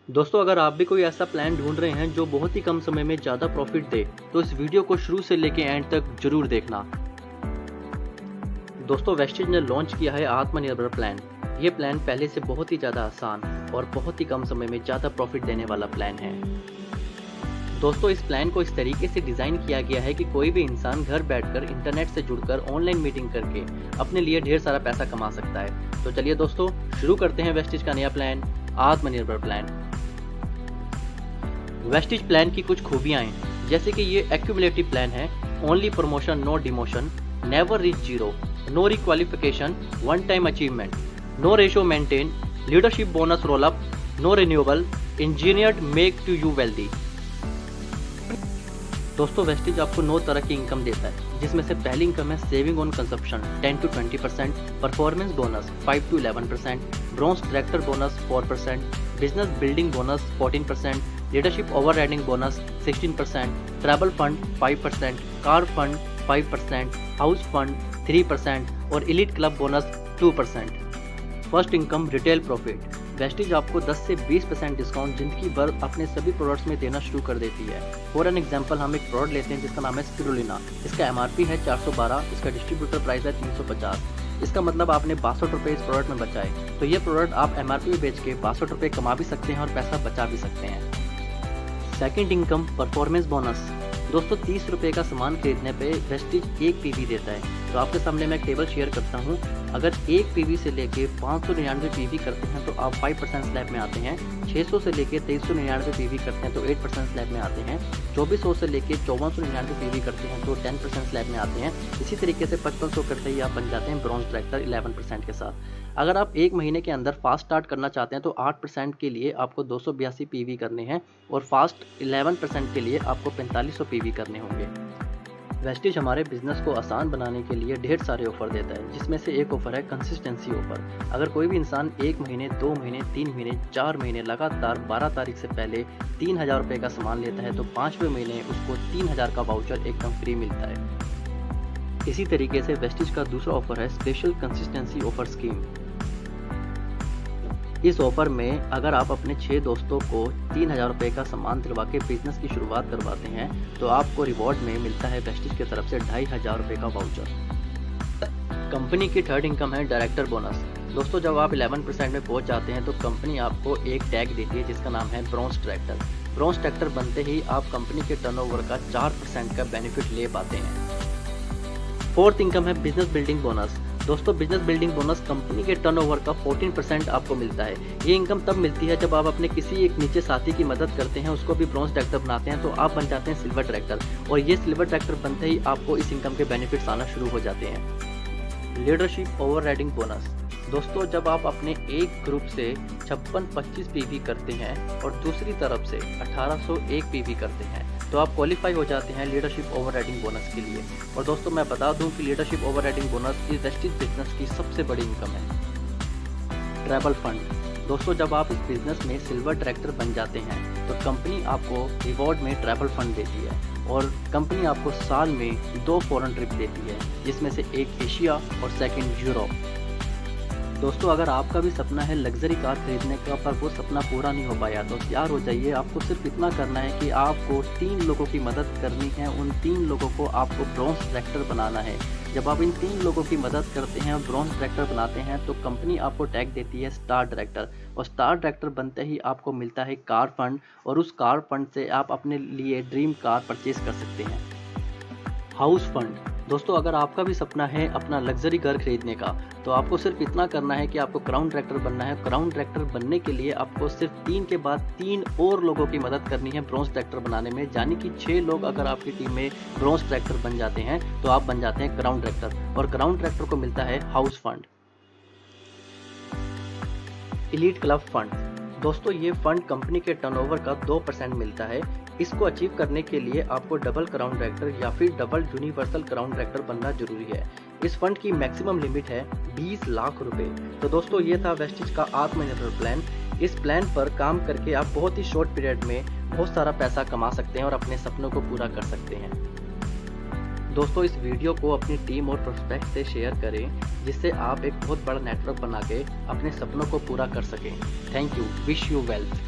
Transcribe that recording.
दोस्तों, अगर आप भी कोई ऐसा प्लान ढूंढ रहे हैं जो बहुत ही कम समय में ज़्यादा प्रॉफिट दे, तो इस वीडियो को शुरू से लेके एंड तक जरूर देखना। दोस्तों, वेस्टेज ने लॉन्च किया है आत्मनिर्भर प्लान। ये प्लान पहले से बहुत ही ज़्यादा आसान और बहुत ही कम समय में ज़्यादा प्रॉफिट देने वाला प्लान है। दोस्तों, इस प्लान को इस तरीके से डिज़ाइन किया गया है कि कोई भी इंसान घर बैठकर इंटरनेट से जुड़कर ऑनलाइन मीटिंग करके अपने लिए ढेर सारा पैसा कमा सकता है। तो चलिए दोस्तों, शुरू करते हैं वेस्टेज का नया प्लान, आत्मनिर्भर प्लान। वेस्टेज प्लान की कुछ खूबियां हैं, जैसे कि ये एक्यूमुलेटिव प्लान है, only promotion no demotion, never reach zero, no requalification, one time achievement, no ratio maintain, leadership bonus roll up, no renewable, engineered make to you wealthy. दोस्तों, wastage आपको 9 तरह की इनकम देता है, जिसमें से पहली इनकम है saving on consumption 10 to 20%, performance bonus 5 to 11%, bronze director bonus 4%, business building bonus 14%, leadership overriding bonus 16%, travel fund 5%, car fund 5%, house fund 3% और elite club bonus 2%। First income retail profit. Wastage आपको 10 से 20% discount जिंदगी भर अपने सभी products में देना शुरू कर देती है। फॉर एन एग्जांपल, हम एक प्रोडक्ट लेते हैं जिसका नाम है स्पिरुलिना। इसका एमआरपी है 412, इसका डिस्ट्रीब्यूटर प्राइस है 350। इसका मतलब आपने 62 रुपये इस प्रोडक्ट में बचाए। तो ये प्रोडक्ट आप एमआरपी में बेच के 62 रुपये कमा भी सकते हैं और पैसा बचा भी सकते हैं। Second income performance bonus. दोस्तों, 30 रुपये का सामान खरीदने पे वेस्टेज 1 पीवी देता है। तो आपके सामने मैं एक टेबल शेयर करता हूँ। अगर 1 पीवी से लेके 599 पीवी करते हैं तो आप 5% स्लैब में आते हैं। 600 से लेके 2399 पीवी करते हैं तो 8% स्लैब में आते हैं। 2400 से लेके 5499 पीवी करते हैं तो 10% स्लैब में आते हैं। इसी तरीके से 5500 करते ही आप बन जाते हैं ब्रॉन्ज डायरेक्टर 11% के साथ। अगर आप 1 महीने के अंदर फास्ट स्टार्ट करना चाहते हैं तो 8% के लिए आपको 282 पीवी करने हैं और फास्ट 11% के लिए आपको 4500 पीवी करने होंगे। वेस्टेज हमारे बिजनेस को आसान बनाने के लिए ढेर सारे ऑफर देता है, जिसमें से एक ऑफर है कंसिस्टेंसी ऑफर। अगर कोई भी इंसान 1 महीने, 2 महीने, 3 महीने, 4 महीने लगातार 12 तारीख से पहले 3000 रुपये का सामान लेता है तो 5वें महीने उसको 3000 का वाउचर एकदम फ्री मिलता है। इसी तरीके से वेस्टेज का दूसरा ऑफर है स्पेशल कंसिस्टेंसी ऑफर स्कीम। इस ऑफर में अगर आप अपने 6 दोस्तों को 3000 रुपये का सामान दिलवा के बिजनेस की शुरुआत करवाते हैं तो आपको रिवॉर्ड में मिलता है वेस्टेज की तरफ से 2500 रुपये का वाउचर। कंपनी की थर्ड इनकम है डायरेक्टर बोनस। दोस्तों, जब आप 11% में पहुंच जाते हैं तो कंपनी आपको एक टैग देती है जिसका नाम है ब्रॉन्ज डायरेक्टर। ब्रॉन्ज डायरेक्टर बनते ही आप कंपनी के टर्नओवर का 4% का बेनिफिट ले पाते हैं। फोर्थ इनकम है बिजनेस बिल्डिंग बोनस। दोस्तों, बिजनेस बिल्डिंग बोनस कंपनी के टर्नओवर का 14% आपको मिलता है। ये इनकम तब मिलती है जब आप अपने किसी एक नीचे साथी की मदद करते हैं, उसको भी ब्रॉन्ज डायरेक्टर बनाते हैं तो आप बन जाते हैं सिल्वर डायरेक्टर और ये सिल्वर डायरेक्टर बनते ही आपको इस इनकम के बेनिफिट्स आना शुरू हो जाते हैं। Leadership overriding bonus. दोस्तों, जब आप अपने एक ग्रुप से 56-25 पीवी करते हैं और दूसरी तरफ से 1801 पीवी करते हैं तो आप क्वालिफाई हो जाते हैं लीडरशिप ओवरराइडिंग बोनस के लिए। और दोस्तों, मैं बता दूं कि लीडरशिप ओवरराइडिंग बोनस इस वेस्टेज बिजनेस की सबसे बड़ी इनकम है। Travel fund. दोस्तों, जब आप इस बिजनेस में सिल्वर डायरेक्टर बन जाते हैं तो कंपनी आपको रिवॉर्ड में ट्रैवल फंड देती है और कंपनी आपको साल में 2 फॉरेन ट्रिप देती है, जिसमें से एक एशिया और सेकंड यूरोप। दोस्तों, अगर आपका भी सपना है लग्जरी कार खरीदने का पर वो सपना पूरा नहीं हो पाया तो तैयार हो जाइए। आपको सिर्फ इतना करना है कि आपको 3 लोगों की मदद करनी है। उन 3 लोगों को आपको ब्रॉन्ज डायरेक्टर बनाना है। जब आप इन 3 लोगों की मदद करते हैं और ब्रॉन्ज डायरेक्टर बनाते हैं तो कंपनी आपको टैग देती है स्टार डायरेक्टर और स्टार डायरेक्टर बनते ही आपको मिलता है कार फंड और उस कार फंड से आप अपने लिए ड्रीम कार परचेज कर सकते हैं। House fund. दोस्तों, अगर आपका भी सपना है अपना लग्जरी घर खरीदने का तो आपको सिर्फ इतना करना है कि आपको क्राउन डायरेक्टर बनना है। क्राउन डायरेक्टर बनने के लिए आपको सिर्फ 3 के बाद 3 और लोगों की मदद करनी है ब्रॉन्ज डायरेक्टर बनाने में, यानी कि 6 लोग अगर आपकी टीम में ब्रॉन्ज डायरेक्टर बन जाते हैं तो आप बन जाते हैं क्राउन डायरेक्टर और क्राउन डायरेक्टर को मिलता है house fund. Elite club fund. दोस्तों, ये फंड कंपनी के टर्नओवर का 2% मिलता है। इसको अचीव करने के लिए आपको डबल क्राउन डायरेक्टर या फिर डबल यूनिवर्सल क्राउन डायरेक्टर बनना जरूरी है। इस फंड की मैक्सिमम लिमिट है 20 लाख रुपए। तो दोस्तों, ये था वेस्टेज का आत्मनिर्भर प्लान। इस प्लान पर काम करके आप बहुत ही शॉर्ट पीरियड में बहुत सारा पैसा कमा सकते हैं और अपने सपनों को पूरा कर सकते हैं। दोस्तों, इस वीडियो को अपनी टीम और प्रोस्पेक्ट से शेयर करें जिससे आप एक बहुत बड़ा नेटवर्क बना के अपने सपनों को पूरा कर सकें। Thank you. Wish you wealth.